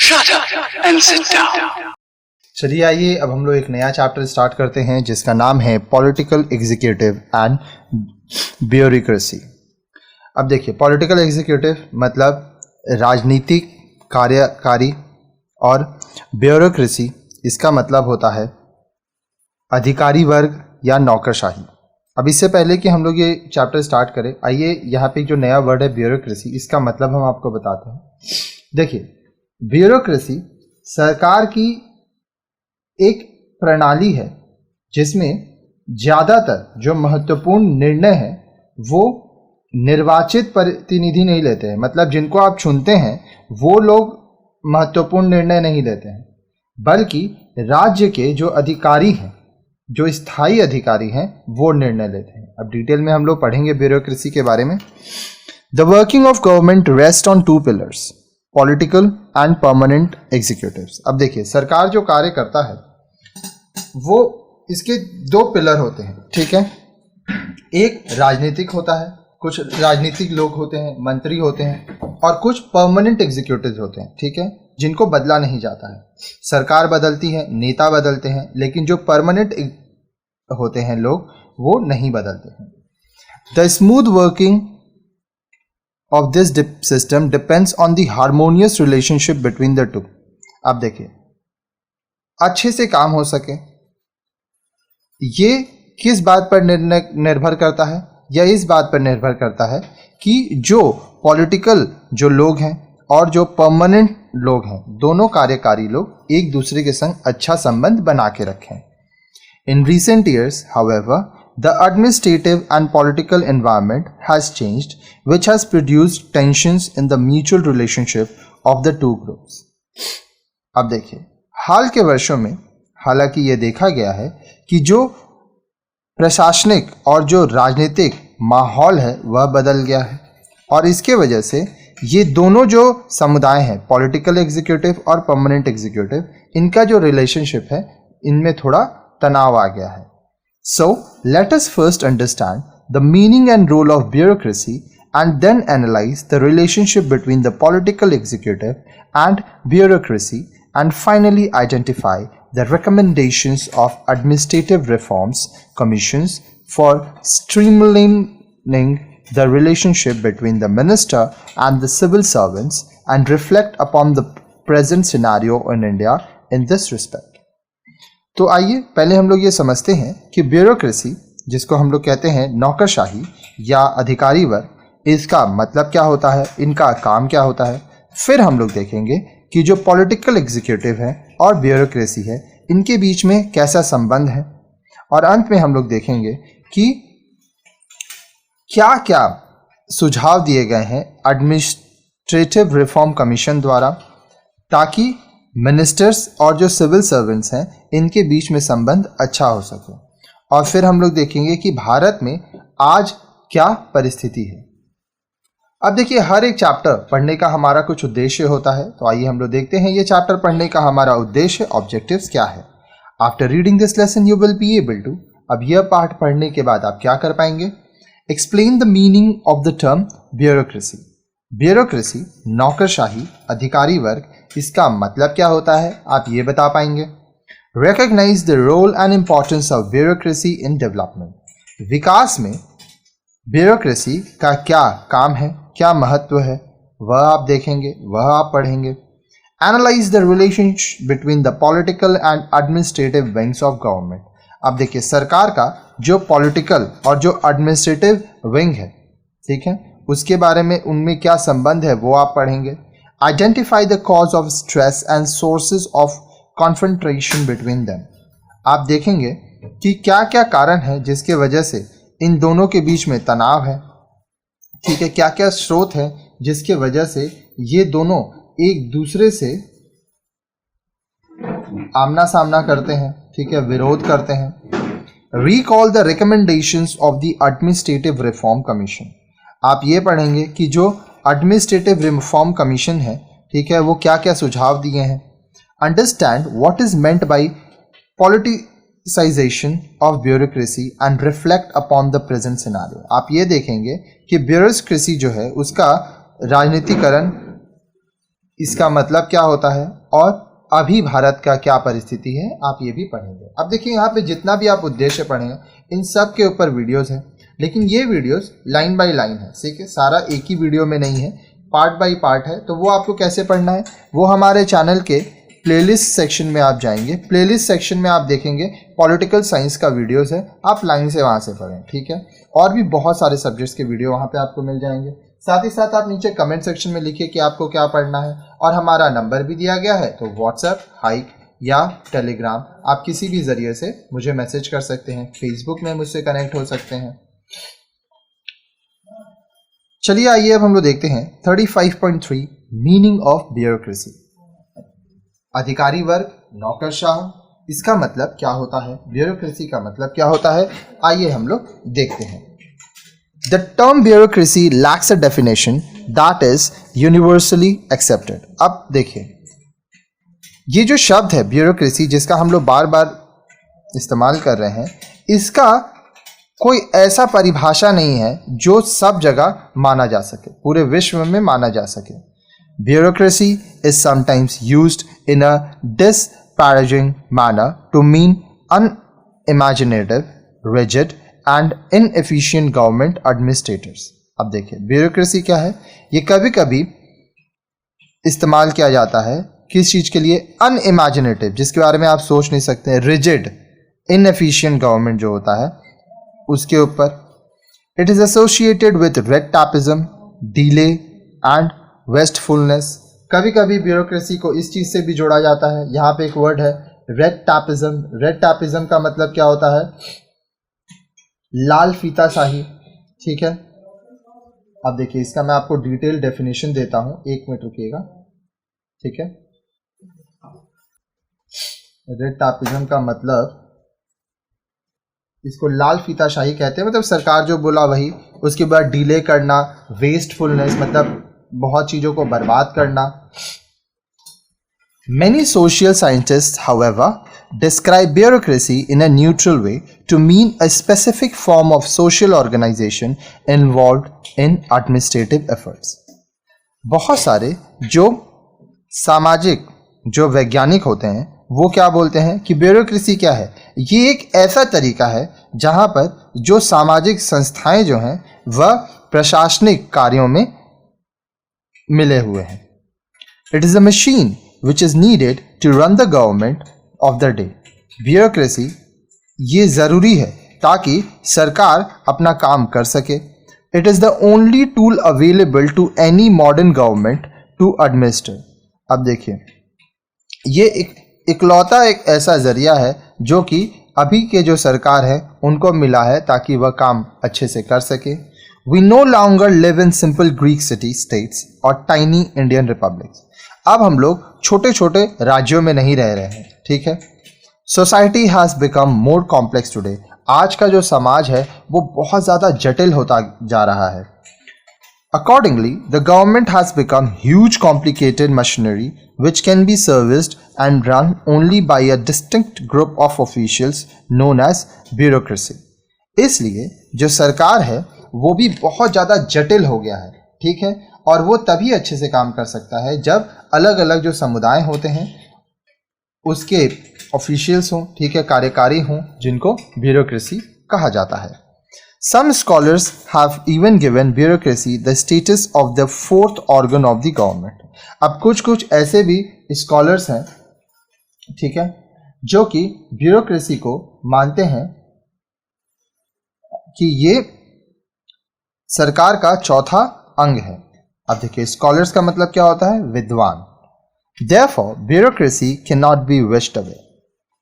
Shut up and sit down. चलिए आइए अब हम लोग एक नया चैप्टर स्टार्ट करते हैं जिसका नाम है पॉलिटिकल एग्जीक्यूटिव एंड ब्यूरोक्रेसी। अब देखिए, पॉलिटिकल एग्जीक्यूटिव मतलब राजनीतिक कार्यकारी और ब्यूरोक्रेसी इसका मतलब होता है अधिकारी वर्ग या नौकरशाही। अब इससे पहले कि हम लोग ये चैप्टर स्टार्ट करें, आइए यहाँ पे जो नया वर्ड है ब्यूरोक्रेसी, इसका मतलब हम आपको बताते हैं। देखिए, ब्यूरोक्रेसी सरकार की एक प्रणाली है जिसमें ज़्यादातर जो महत्वपूर्ण निर्णय है वो निर्वाचित प्रतिनिधि नहीं लेते हैं, मतलब जिनको आप चुनते हैं वो लोग महत्वपूर्ण निर्णय नहीं लेते हैं, बल्कि राज्य के जो अधिकारी हैं, जो स्थायी अधिकारी हैं, वो निर्णय लेते हैं। अब डिटेल में हम लोग पढ़ेंगे ब्यूरोक्रेसी के बारे में। The working of government rest on two pillars, political and permanent executives. अब देखिए, सरकार जो कार्य करता है वो इसके दो पिलर होते हैं, ठीक है। एक राजनीतिक होता है, कुछ राजनीतिक लोग होते हैं, मंत्री होते हैं, और कुछ परमानेंट एग्जीक्यूटिव्स होते हैं, ठीक है, जिनको बदला नहीं जाता है। सरकार बदलती है, नेता बदलते हैं, लेकिन जो परमानेंट होते हैं लोग वो नहीं बदलते हैं। The smooth working of this system depends on the harmonious relationship between the two. अब देखिए, अच्छे से काम हो सके ये किस बात पर निर्भर करता है, या इस बात पर निर्भर करता है कि जो पॉलिटिकल जो लोग हैं और जो परमानेंट लोग हैं, दोनों कार्यकारी लोग एक दूसरे के संग अच्छा संबंध बना के रखें। इन recent years, however, the administrative and political environment has changed, which has produced tensions in the mutual relationship of the two groups. अब देखिए, हाल के वर्षों में हालांकि ये देखा गया है कि जो प्रशासनिक और जो राजनीतिक माहौल है वह बदल गया है, और इसके वजह से ये दोनों जो समुदाय हैं, पॉलिटिकल एग्जीक्यूटिव और परमानेंट एग्जीक्यूटिव, इनका जो रिलेशनशिप है इनमें थोड़ा तनाव आ गया है। So let us first understand the meaning and role of bureaucracy and then analyse the relationship between the political executive and bureaucracy and finally identify the recommendations of administrative reforms commissions for streamlining the relationship between the minister and the civil servants and reflect upon the present scenario in India in this respect. तो आइए पहले हम लोग ये समझते हैं कि bureaucracy, जिसको हम लोग कहते हैं नौकरशाही या अधिकारी वर्ग, इसका मतलब क्या होता है, इनका काम क्या होता है। फिर हम लोग देखेंगे कि जो पॉलिटिकल एग्जीक्यूटिव है और ब्यूरोक्रेसी है इनके बीच में कैसा संबंध है, और अंत में हम लोग देखेंगे कि क्या क्या सुझाव दिए गए हैं एडमिनिस्ट्रेटिव रिफॉर्म कमीशन द्वारा, ताकि मिनिस्टर्स और जो सिविल सर्वेंट्स हैं इनके बीच में संबंध अच्छा हो सके। और फिर हम लोग देखेंगे कि भारत में आज क्या परिस्थिति है। अब देखिए, हर एक चैप्टर पढ़ने का हमारा कुछ उद्देश्य होता है, तो आइए हम लोग देखते हैं ये चैप्टर पढ़ने का हमारा उद्देश्य, ऑब्जेक्टिव्स क्या है। After reading this lesson you will be able to, अब यह पाठ पढ़ने के बाद आप क्या कर पाएंगे, explain the meaning of the term bureaucracy. Bureaucracy नौकरशाही, अधिकारी वर्ग, इसका मतलब क्या होता है आप ये बता पाएंगे। Recognise the role and importance of bureaucracy in development, विकास में ब्यूरोक्रेसी का क्या काम है, क्या महत्व है, वह आप देखेंगे, वह आप पढ़ेंगे। Analyse the relationship between the political and administrative wings of government. अब देखिए, सरकार का जो पॉलिटिकल और जो एडमिनिस्ट्रेटिव विंग है, ठीक है, उसके बारे में उनमें क्या संबंध है वो आप पढ़ेंगे। Identify the cause of stress and sources of confrontation between them. आप देखेंगे कि क्या क्या कारण है जिसके वजह से इन दोनों के बीच में तनाव है, ठीक है, क्या क्या स्रोत है जिसके वजह से ये दोनों एक दूसरे से आमना सामना करते हैं, ठीक है, विरोध करते हैं। Recall the recommendations of the administrative reform commission. आप ये पढ़ेंगे कि जो एडमिनिस्ट्रेटिव रिफॉर्म कमीशन है, ठीक है, वो क्या क्या सुझाव दिए हैं। Understand what is meant by politicisation of bureaucracy and reflect upon the present scenario. आप ये देखेंगे कि ब्यूरोक्रेसी जो है उसका राजनीतिकरण, इसका मतलब क्या होता है और अभी भारत का क्या परिस्थिति है आप ये भी पढ़ेंगे। अब देखिए यहाँ पे जितना भी आप उद्देश्य पढ़ें इन सब के ऊपर वीडियोस हैं, लेकिन ये वीडियोस लाइन बाय लाइन है, ठीक है, सारा एक ही वीडियो में नहीं है, पार्ट बाय पार्ट है। तो वो आपको कैसे पढ़ना है, वो हमारे चैनल के प्लेलिस्ट सेक्शन में आप जाएंगे, प्लेलिस्ट सेक्शन में आप देखेंगे पॉलिटिकल साइंस का वीडियोस है, आप लाइन से वहाँ से पढ़ें, ठीक है। और भी बहुत सारे सब्जेक्ट्स के वीडियो वहाँ पे आपको मिल जाएंगे। साथ ही साथ आप नीचे कमेंट सेक्शन में लिखिए कि आपको क्या पढ़ना है, और हमारा नंबर भी दिया गया है, तो व्हाट्सएप, हाइक या टेलीग्राम आप किसी भी ज़रिए से मुझे मैसेज कर सकते हैं, फेसबुक में मुझसे कनेक्ट हो सकते हैं। चलिए आइए अब हम लोग देखते हैं 35.3 मीनिंग ऑफ ब्यूरोक्रेसी। अधिकारी वर्ग, नौकरशाह, इसका मतलब क्या होता है, ब्यूरोक्रेसी का मतलब क्या होता है, आइए हम लोग देखते हैं। The term bureaucracy lacks a definition that is universally accepted. अब देखिए ये जो शब्द है ब्यूरोक्रेसी जिसका हम लोग बार बार इस्तेमाल कर रहे हैं, इसका कोई ऐसा परिभाषा नहीं है जो सब जगह माना जा सके, पूरे विश्व में माना जा सके। Bureaucracy is sometimes used in a disparaging manner to mean unimaginative, rigid and inefficient government administrators. अब देखिए ब्यूरोक्रेसी क्या है, ये कभी कभी इस्तेमाल किया जाता है किस चीज़ के लिए, अनइमेजिनेटिव, जिसके बारे में आप सोच नहीं सकते हैं, रिजिड, इनएफिशिएंट गवर्नमेंट जो होता है उसके ऊपर। It is associated with red tapism, delay and wastefulness. कभी कभी ब्यूरोक्रेसी को इस चीज़ से भी जोड़ा जाता है, यहाँ पे एक वर्ड है रेड टैपिज्म। रेड टैपिज्म का मतलब क्या होता है, लाल फीताशाही, ठीक है। अब देखिए इसका मैं आपको डिटेल डेफिनेशन देता हूं, एक मिनट रुकिएगा, ठीक है। रेड टैपिज्म का मतलब, इसको लाल फीताशाही कहते हैं, मतलब सरकार जो बोला वही, उसके बाद डिले करना, वेस्टफुलनेस मतलब बहुत चीजों को बर्बाद करना। Many social scientists, however, describe bureaucracy in a neutral way to mean a specific form of social organization involved in administrative efforts. बहुत सारे जो सामाजिक जो वैज्ञानिक होते हैं वो क्या बोलते हैं कि ब्यूरोक्रेसी क्या है, ये एक ऐसा तरीका है जहाँ पर जो सामाजिक संस्थाएं जो हैं वह प्रशासनिक कार्यों में मिले हुए हैं। It is a machine which is needed to run the government of the day. Bureaucracy ये ज़रूरी है ताकि सरकार अपना काम कर सके। It is the only tool available to any modern government to administer. अब देखिए ये इकलौता एक ऐसा ज़रिया है जो कि अभी के जो सरकार है उनको मिला है ताकि वह काम अच्छे से कर सके। We no longer live in simple Greek city states or tiny Indian republics. अब हम लोग छोटे छोटे राज्यों में नहीं रह रहे हैं, ठीक है। Society has become more complex today. आज का जो समाज है वो बहुत ज़्यादा जटिल होता जा रहा है। Accordingly the government has become huge complicated machinery which can be serviced and run only by a distinct group of officials known as bureaucracy. इसलिए जो सरकार है वो भी बहुत ज़्यादा जटिल हो गया है, ठीक है, और वो तभी अच्छे से काम कर सकता है जब अलग अलग जो समुदाय होते हैं उसके ऑफिशियल्स हों, ठीक है, कार्यकारी हों, जिनको ब्यूरोक्रेसी कहा जाता है। Some scholars have even given bureaucracy the status of the fourth organ of the government. अब कुछ ऐसे भी स्कॉलर्स हैं, ठीक है, जो कि ब्यूरोक्रेसी को मानते हैं कि ये सरकार का चौथा अंग है। अब देखिए स्कॉलर्स का मतलब क्या होता है, विद्वान। Therefore, bureaucracy cannot be wished away.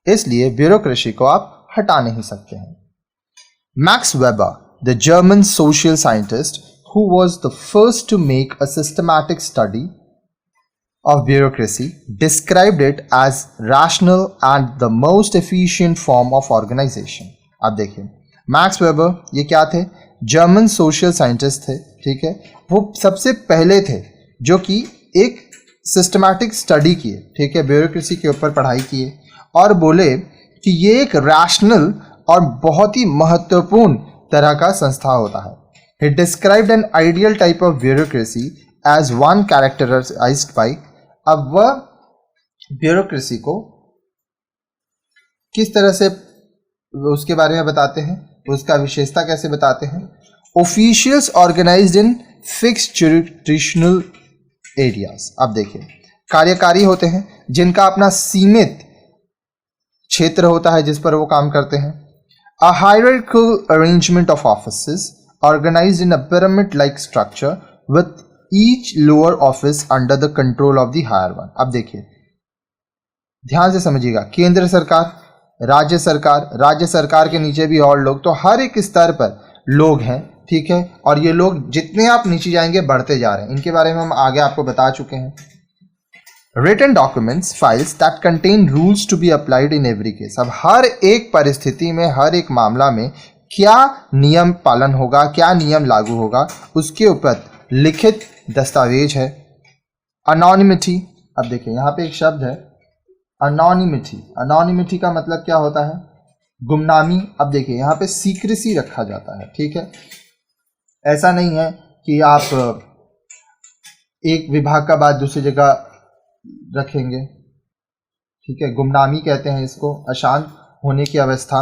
इसलिए ब्यूरोक्रेसी को आप हटा नहीं सकते हैं। Max Weber, the German social scientist who was the first to make a systematic study of bureaucracy, described it as rational and the most efficient form of organization. अब देखिए max weber ये क्या थे, जर्मन सोशल साइंटिस्ट थे, ठीक है, वो सबसे पहले थे जो कि एक सिस्टमैटिक स्टडी किए, ठीक है, ब्यूरोक्रेसी के ऊपर पढ़ाई किए और बोले कि ये एक रैशनल और बहुत ही महत्वपूर्ण तरह का संस्था होता है। He described an ideal type of bureaucracy as one characterized by, अब वह ब्यूरोक्रेसी को किस तरह से उसके बारे में बताते हैं, उसका विशेषता कैसे बताते हैं। Officials organised in fixed ज्यूरिडिक्शनल areas. अब देखिए, कार्यकारी होते हैं जिनका अपना सीमित क्षेत्र होता है जिस पर वो काम करते हैं। A hierarchical arrangement of offices organised in a pyramid like structure with each lower office under the control of the higher one. अब देखिए, ध्यान से समझिएगा, केंद्र सरकार, राज्य सरकार के नीचे भी और लोग, तो हर एक स्तर पर लोग हैं, ठीक है। और ये लोग जितने आप नीचे जाएंगे बढ़ते जा रहे हैं, इनके बारे में हम आगे आपको बता चुके हैं। Written documents, files that contain rules to be applied in every case. अब हर एक परिस्थिति में, हर एक मामला में क्या नियम पालन होगा, क्या नियम लागू होगा, उसके ऊपर लिखित दस्तावेज है। अनोनिमिटी, अब देखिए यहाँ पे एक शब्द है अनोनिमिटी। अनोनिमिटी का मतलब क्या होता है, गुमनामी। अब देखिए यहाँ पे सीक्रेसी रखा जाता है, ठीक है। ऐसा नहीं है कि आप एक विभाग का बात दूसरी जगह रखेंगे, ठीक है। गुमनामी कहते हैं इसको, अशांत होने की अवस्था।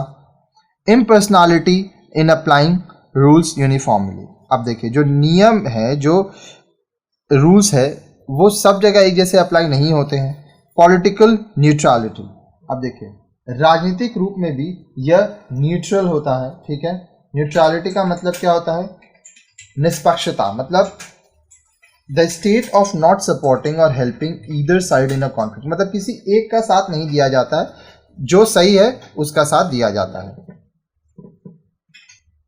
Impersonality in applying rules uniformly. अब देखिए, जो नियम है, जो रूल्स है, वो सब जगह एक जैसे अप्लाई नहीं होते हैं। Political neutrality. अब देखिए, राजनीतिक रूप में भी यह न्यूट्रल होता है, ठीक है। न्यूट्रलिटी का मतलब क्या होता है, निष्पक्षता। मतलब the state of not supporting or helping either side in a conflict. मतलब किसी एक का साथ नहीं दिया जाता है, जो सही है उसका साथ दिया जाता है।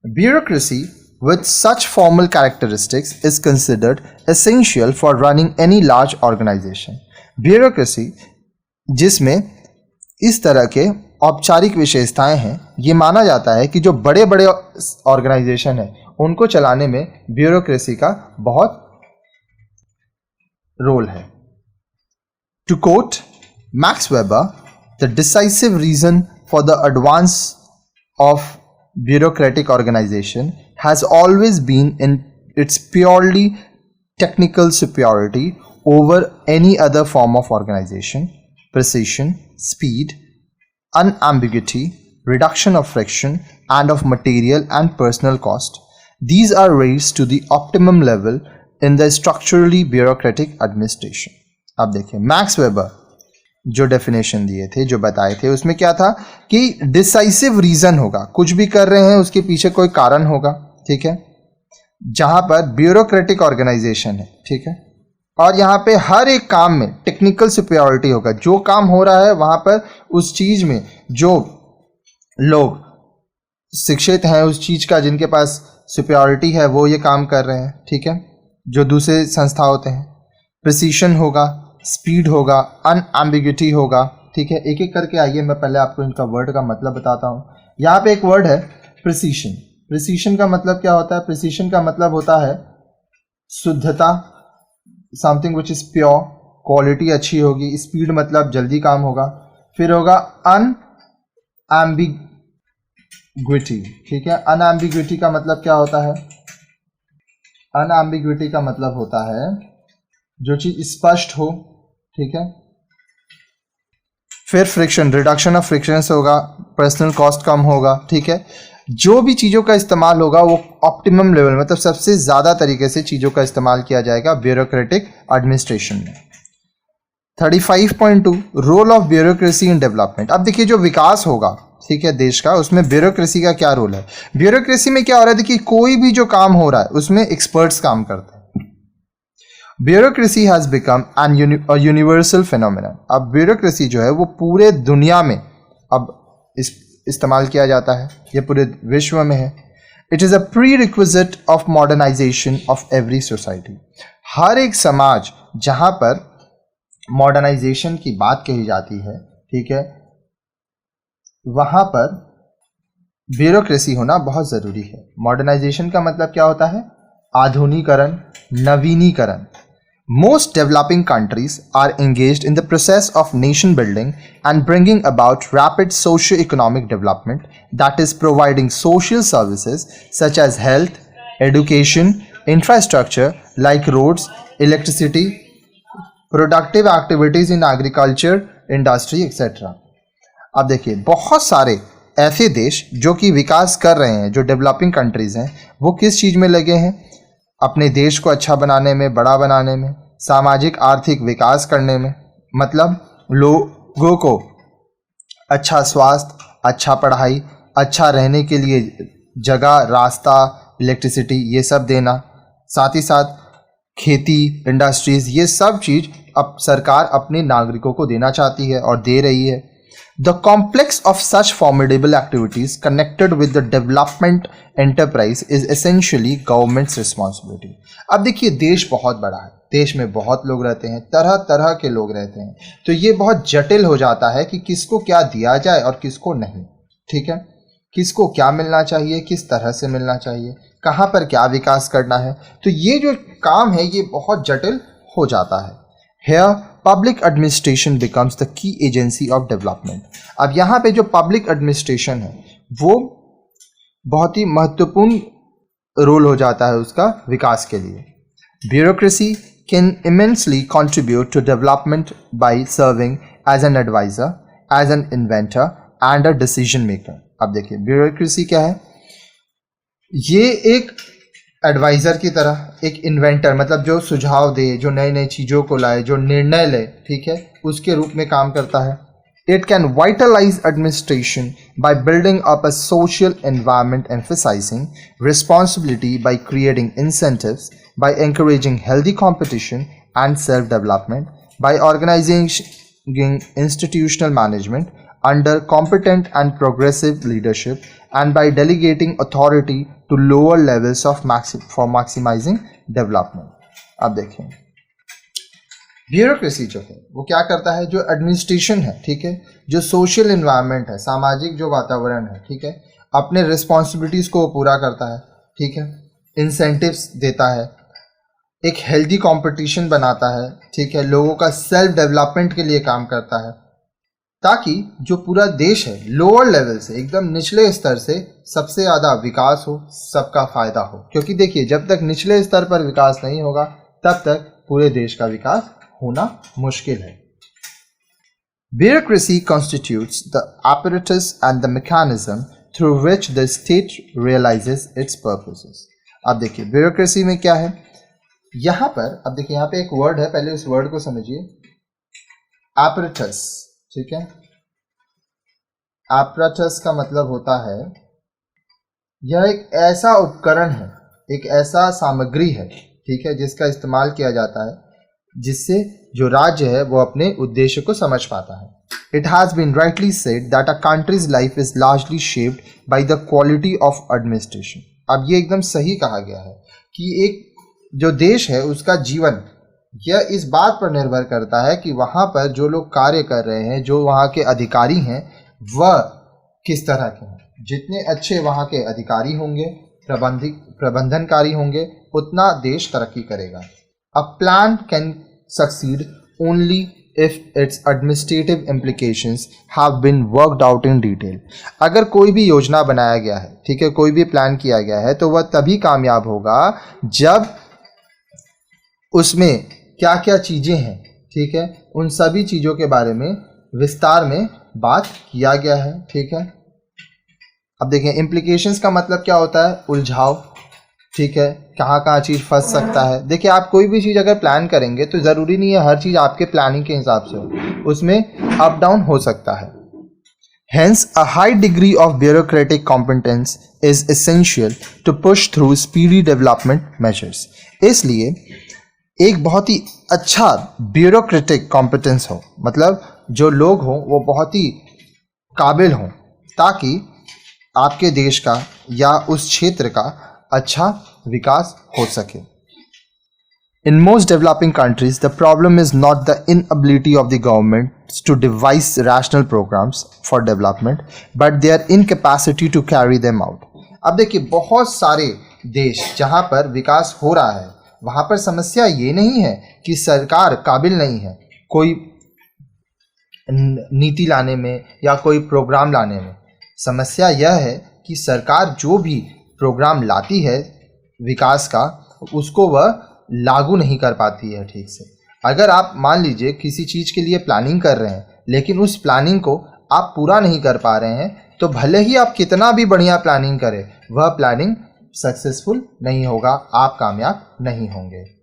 Bureaucracy with such formal characteristics is considered essential for running any large organization. Bureaucracy जिसमें इस तरह के औपचारिक विशेषताएं हैं, ये माना जाता है कि जो बड़े बड़े ऑर्गेनाइजेशन है उनको चलाने में ब्यूरोक्रेसी का बहुत रोल है। To quote Max Weber, the decisive reason for the advance of bureaucratic organization has always been in its purely technical superiority over any other form of organization. Precision, speed, unambiguity, reduction of friction and of material and personal cost. These are raised to the optimum level in the structurally bureaucratic administration. अब देखिए, max weber जो definition दिए थे, जो बताए थे, उसमें क्या था कि डिसाइसिव रीजन होगा, कुछ भी कर रहे हैं उसके पीछे कोई कारण होगा, ठीक है। जहां पर ब्यूरोक्रेटिक ऑर्गेनाइजेशन है, ठीक है, और यहाँ पे हर एक काम में टेक्निकल सुपीरियरिटी होगा। जो काम हो रहा है वहां पर उस चीज में जो लोग शिक्षित हैं, उस चीज का जिनके पास सुपीरियरिटी है, वो ये काम कर रहे हैं, ठीक है, जो दूसरे संस्था होते हैं। प्रिसीशन होगा, स्पीड होगा, अनएम्बिग्यूटी होगा, ठीक है। एक एक करके आइए, मैं पहले आपको इनका वर्ड का मतलब बताता हूँ। यहाँ पे एक वर्ड है प्रिसीशन। प्रिसीशन का मतलब क्या होता है, प्रिसीशन का मतलब होता है शुद्धता, something which is pure, quality अच्छी होगी। स्पीड मतलब जल्दी काम होगा। फिर होगा अनएम्बिग्विटी, ठीक है। अनएम्बिग्विटी का मतलब क्या होता है, अनएम्बिग्विटी का मतलब होता है जो चीज स्पष्ट हो, ठीक है। फिर फ्रिक्शन, रिडक्शन ऑफ फ्रिक्शन होगा, पर्सनल कॉस्ट कम होगा, ठीक है। जो भी चीज़ों का इस्तेमाल होगा वो ऑप्टिमम लेवल, मतलब सबसे ज़्यादा तरीके से चीज़ों का इस्तेमाल किया जाएगा ब्यूरोक्रेटिक एडमिनिस्ट्रेशन में। 35.2 role of bureaucracy in development. अब देखिए, जो विकास होगा, ठीक है, देश का, उसमें ब्यूरोक्रेसी का क्या रोल है। ब्यूरोक्रेसी में क्या हो रहा है, देखिए, कोई भी जो काम हो रहा है उसमें एक्सपर्ट्स काम करते हैं। Bureaucracy has become an universal phenomenon. अब ब्यूरोक्रेसी जो है वो पूरे दुनिया में अब इस्तेमाल किया जाता है, ये पूरे विश्व में है। It is a prerequisite of modernisation of every society. हर एक समाज जहाँ पर मॉडर्नाइजेशन की बात कही जाती है, ठीक है, वहाँ पर ब्यूरोक्रेसी होना बहुत ज़रूरी है। मॉडर्नाइजेशन का मतलब क्या होता है, आधुनिकरण, नवीनीकरण। Most developing countries are engaged in the process of nation building and bringing about rapid socio-economic development, that is providing social services such as health, education, infrastructure like roads, electricity, productive activities in agriculture, industry etcetera. अब देखिए बहुत सारे ऐसे देश जो कि विकास कर रहे हैं, जो डेवलपिंग कंट्रीज हैं, वो किस चीज़ में लगे हैं? अपने देश को अच्छा बनाने में, बड़ा बनाने में, सामाजिक आर्थिक विकास करने में। मतलब लोगों को अच्छा स्वास्थ्य, अच्छा पढ़ाई, अच्छा रहने के लिए जगह, रास्ता, इलेक्ट्रिसिटी, ये सब देना। साथ ही साथ खेती, इंडस्ट्रीज, ये सब चीज़ अब सरकार अपने नागरिकों को देना चाहती है और दे रही है। The complex of such formidable activities connected with the development enterprise is essentially government's responsibility. अब देखिए देश बहुत बड़ा है, देश में बहुत लोग रहते हैं, तरह तरह के लोग रहते हैं, तो ये बहुत जटिल हो जाता है कि किसको क्या दिया जाए और किसको नहीं। ठीक है, किसको क्या मिलना चाहिए, किस तरह से मिलना चाहिए, कहाँ पर क्या विकास करना है, तो ये जो काम है ये बहुत जटिल हो जाता है। Here public administration becomes the key agency of development. अब यहाँ पे जो पब्लिक एडमिनिस्ट्रेशन है वो बहुत ही महत्वपूर्ण रोल हो जाता है उसका विकास के लिए। Bureaucracy can immensely contribute to development by serving as an advisor, as an inventor and a decision maker. अब देखिए ब्यूरोक्रेसी क्या है? ये एक एडवाइज़र की तरह, एक इन्वेंटर मतलब जो सुझाव दे, जो नई नई चीज़ों को लाए, जो निर्णय ले, ठीक है, उसके रूप में काम करता है। It can vitalise administration by building up a social environment emphasising responsibility by creating incentives, by encouraging healthy competition and self development, by organising institutional management under competent and progressive leadership, and by delegating authority to lower levels of for maximizing development. अब देखें bureaucracy जो है वो क्या करता है? जो administration है, ठीक है, जो सोशल एनवायरनमेंट है, सामाजिक जो वातावरण है, ठीक है, अपने रिस्पॉन्सिबिलिटीज़ को पूरा करता है, ठीक है, इंसेंटिव्स देता है, एक हेल्दी कंपटीशन बनाता है, ठीक है, लोगों का सेल्फ डेवलपमेंट के लिए काम करता है, ताकि जो पूरा देश है लोअर लेवल से, एकदम निचले स्तर से सबसे ज़्यादा विकास हो, सबका फायदा हो। क्योंकि देखिए जब तक निचले स्तर पर विकास नहीं होगा तब तक पूरे देश का विकास होना मुश्किल है। Bureaucracy constitutes the apparatus and the mechanism through which the state realizes its purposes. अब देखिए ब्यूरोक्रेसी में क्या है यहाँ पर? अब देखिए यहाँ पे एक वर्ड है, पहले उस वर्ड को समझिए। apparatus, ठीक है, apparatus का मतलब होता है यह एक ऐसा उपकरण है, एक ऐसा सामग्री है, ठीक है, जिसका इस्तेमाल किया जाता है जिससे जो राज्य है वो अपने उद्देश्य को समझ पाता है। It has been rightly said that a country's life is largely shaped by the quality of administration. अब ये एकदम सही कहा गया है कि एक जो देश है उसका जीवन यह इस बात पर निर्भर करता है कि वहाँ पर जो लोग कार्य कर रहे हैं, जो वहाँ के अधिकारी हैं, वह किस तरह के हैं। जितने अच्छे वहाँ के अधिकारी होंगे, प्रबंधनकारी होंगे, उतना देश तरक्की करेगा। A plan can succeed only if its administrative implications have been worked out in detail. अगर कोई भी योजना बनाया गया है, ठीक है, कोई भी प्लान किया गया है, तो वह तभी कामयाब होगा जब उसमें क्या क्या चीज़ें हैं, ठीक है, उन सभी चीज़ों के बारे में विस्तार में बात किया गया है, ठीक है। अब देखें इम्प्लीकेशंस का मतलब क्या होता है? उलझाव, ठीक है, कहाँ कहाँ चीज़ फंस सकता है। देखिए आप कोई भी चीज़ अगर प्लान करेंगे तो ज़रूरी नहीं है हर चीज़ आपके प्लानिंग के हिसाब से हो, उसमें अप डाउन हो सकता है। Hence, a high degree of bureaucratic competence is essential to push through speedy development measures. इसलिए एक बहुत ही अच्छा ब्यूरोक्रेटिक कॉम्पिटेंस हो, मतलब जो लोग हों वो बहुत ही काबिल हों, ताकि आपके देश का या उस क्षेत्र का अच्छा विकास हो सके। In most developing countries, the problem is not the inability of the government to devise rational programs for development, but their incapacity to carry them out. अब देखिए बहुत सारे देश जहाँ पर विकास हो रहा है वहाँ पर समस्या ये नहीं है कि सरकार काबिल नहीं है कोई नीति लाने में या कोई प्रोग्राम लाने में। समस्या यह है कि सरकार जो भी प्रोग्राम लाती है विकास का, उसको वह लागू नहीं कर पाती है ठीक से। अगर आप मान लीजिए किसी चीज़ के लिए प्लानिंग कर रहे हैं लेकिन उस प्लानिंग को आप पूरा नहीं कर पा रहे हैं, तो भले ही आप कितना भी बढ़िया प्लानिंग करें, वह प्लानिंग सक्सेसफुल नहीं होगा, आप कामयाब नहीं होंगे।